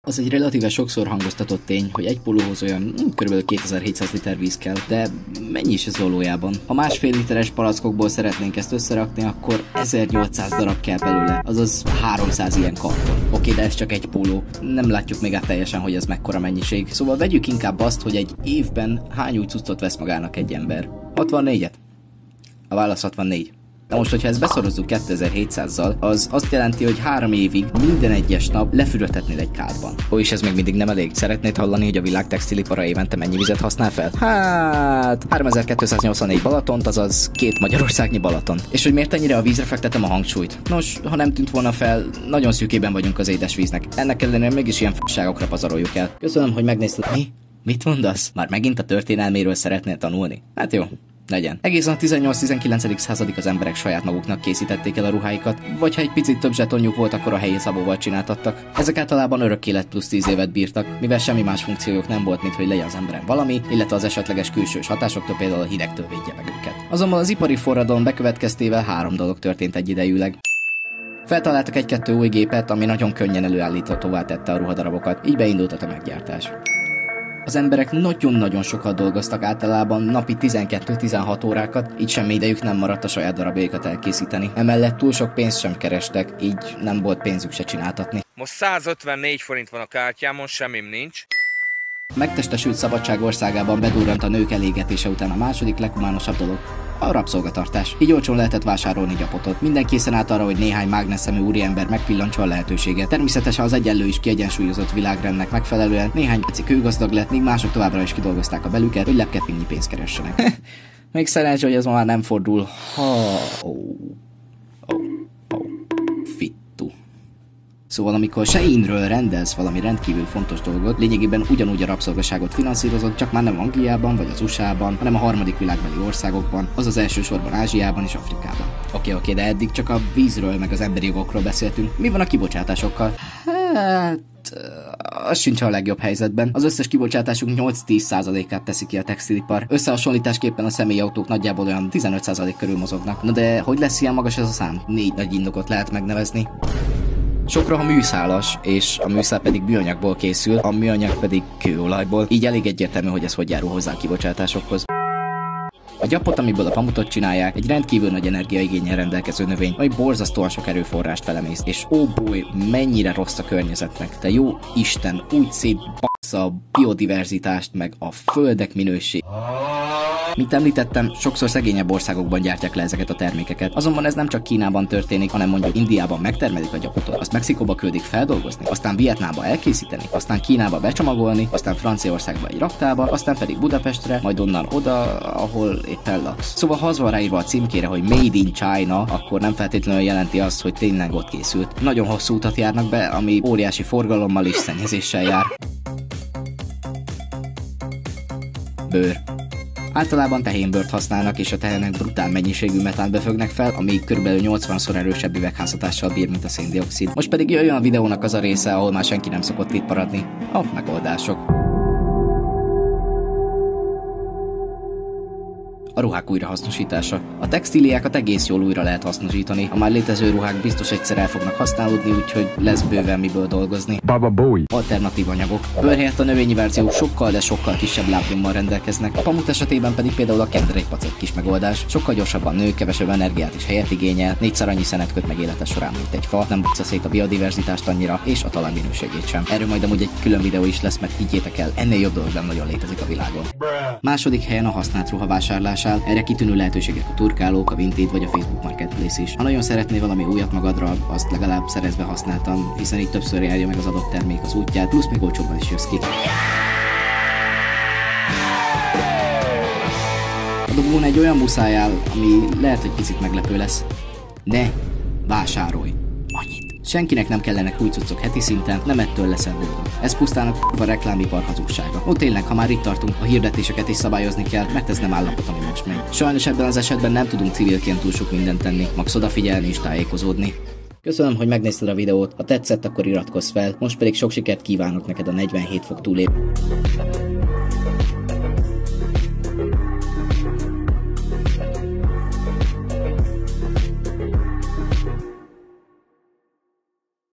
Az egy relatíve sokszor hangoztatott tény, hogy egy pólóhoz olyan kb. 2700 liter víz kell, de mennyi is ez valójában? Ha 1,5 literes palackokból szeretnénk ezt összerakni, akkor 1800 darab kell belőle, azaz 300 ilyen karton. Oké, de ez csak egy póló, nem látjuk még át teljesen, hogy ez mekkora mennyiség. Szóval vegyük inkább azt, hogy egy évben hány új cuccot vesz magának egy ember. 64-et? A válasz 64. De most, hogyha ezt beszorozzuk 2700-zal, az azt jelenti, hogy 3 évig minden egyes nap lefürödhetnél egy kádban. Ó, és ez még mindig nem elég. Szeretnéd hallani, hogy a világ textilipara évente mennyi vizet használ fel? Hát 3284 Balatont, azaz 2 Magyarországnyi Balaton. És hogy miért ennyire a vízre fektetem a hangsúlyt? Nos, ha nem tűnt volna fel, nagyon szűkében vagyunk az édesvíznek. Ennek ellenére mégis ilyen f***ságokra pazaroljuk el. Köszönöm, hogy megnézted. Mi? Mit mondasz? Már megint a történelméről szeretnél tanulni? Hát jó. Legyen. Egészen a 18-19. századig az emberek saját maguknak készítették el a ruháikat, vagy ha egy picit több zsetonjuk volt, akkor a helyi szabóval csináltattak. Ezek általában örök élet plusz 10 évet bírtak, mivel semmi más funkciójuk nem volt, mint hogy legyen az emberen valami, illetve az esetleges külsős hatásoktól, például a hidegtől védje meg őket. Azonban az ipari forradalom bekövetkeztével 3 dolog történt egyidejűleg. Feltaláltak 1-2 új gépet, ami nagyon könnyen előállíthatóvá tette a ruhadarabokat, így beindult a tömeggyártás. Az emberek nagyon-nagyon sokat dolgoztak, általában napi 12-16 órákat, így semmi idejük nem maradt a saját darabjaikat elkészíteni. Emellett túl sok pénzt sem kerestek, így nem volt pénzük se csináltatni. Most 154 forint van a kártyámon, semmim nincs. Megtestesült szabadság országában bedurrant a nők elégetése után a második leghumánosabb dolog. A rabszolgatartás. Így olcsón lehetett vásárolni gyapotot. Minden készen állt arra, hogy néhány mágnesszemű úriember megpillantsa a lehetőséget. Természetesen az egyenlő és kiegyensúlyozott világrendnek megfelelően néhány pici kőgazdag lett, míg mások továbbra is kidolgozták a belüket, hogy lepketnyi pénzt keressenek. Még szerencsé, hogy ez ma már nem fordul. Fittu. Szóval amikor se Inről rendelsz valami rendkívül fontos dolgot, lényegében ugyanúgy a rabszolgaságot finanszírozott, csak már nem Angliában vagy az USA-ban, hanem a harmadik világbeli országokban, azaz elsősorban Ázsiában és Afrikában. Oké, de eddig csak a vízről meg az emberi jogokról beszéltünk. Mi van a kibocsátásokkal? Hát... az sincs a legjobb helyzetben. Az összes kibocsátásunk 8-10%-át teszi ki a textilipar. Összehasonlításképpen a személyautók nagyjából olyan 15% körül mozognak. Na de hogy lesz ilyen magas ez a szám? 4 nagy indokot lehet megnevezni. Sokra a műszálas, és a műszál pedig műanyagból készül, a műanyag pedig kőolajból, így elég egyértelmű, hogy ez hogy járul hozzá a kibocsátásokhoz. A gyapot, amiből a pamutot csinálják, egy rendkívül nagy energiaigénnyel rendelkező növény, ami borzasztóan sok erőforrást felemészt, és boy, mennyire rossz a környezetnek. Te jó Isten, úgy szétbassza a biodiverzitást, meg a földek minőség. Mint említettem, sokszor szegényebb országokban gyártják le ezeket a termékeket. Azonban ez nem csak Kínában történik, hanem mondjuk Indiában megtermelik a gyapotot, azt Mexikóba küldik feldolgozni, aztán Vietnámba elkészíteni, aztán Kínába becsomagolni, aztán Franciaországba egy raktába, aztán pedig Budapestre, majd onnan oda, ahol éppen laksz. Szóval ha az van ráírva a címkére, hogy Made in China, akkor nem feltétlenül jelenti azt, hogy tényleg ott készült. Nagyon hosszú utat járnak be, ami óriási forgalommal és szennyezéssel jár. Bőr. Általában tehénbőrt használnak, és a tehenek brutál mennyiségű metánt befögnek fel, ami kb. 80-szor erősebb üvegházhatással bír, mint a széndioxid. Most pedig jöjjön a videónak az a része, ahol már senki nem szokott itt maradni. A megoldások. A ruhák újrahasznosítása. A textíliákat egész jól újra lehet hasznosítani. A már létező ruhák biztos egyszer el fognak használódni, úgyhogy lesz bőven miből dolgozni. Baba Boy. Alternatív anyagok. Bőr helyett a növényi verziók sokkal, de sokkal kisebb lábnyommal rendelkeznek. A pamut esetében pedig például a kender egy pacek kis megoldás. Sokkal gyorsabban nő, kevesebb energiát és helyet igényel, 4-szer annyi szenet köt meg élete során, mint egy fa, nem buksz szét a biodiverzitást annyira, és a talaj minőségét sem. Erről majd amúgy egy külön videó is lesz, mert higgyétek el, ennél jobb dolog nem nagyon létezik a világon. Második helyen a használt ruhavásárlás. Erre kitűnő lehetőségek a turkálók, a Vinted vagy a Facebook Marketplace is. Ha nagyon szeretnél valami újat magadra, azt legalább szerezve használtan, hiszen így többször járja meg az adott termék az útját, plusz még olcsóbban is jössz ki. A dobón egy olyan muszáj áll, ami lehet, hogy picit meglepő lesz. Ne vásárolj annyit. Senkinek nem kellenek új cuccok heti szinten, nem ettől leszel boldog. Ez pusztán a reklámipar hazugsága. Ó, tényleg, ha már itt tartunk, a hirdetéseket is szabályozni kell, mert ez nem állapot, ami most megy. Sajnos ebben az esetben nem tudunk civilként túl sok mindent tenni, max odafigyelni és tájékozódni. Köszönöm, hogy megnézted a videót, ha tetszett, akkor iratkozz fel, most pedig sok sikert kívánok neked a 47 fok túlép.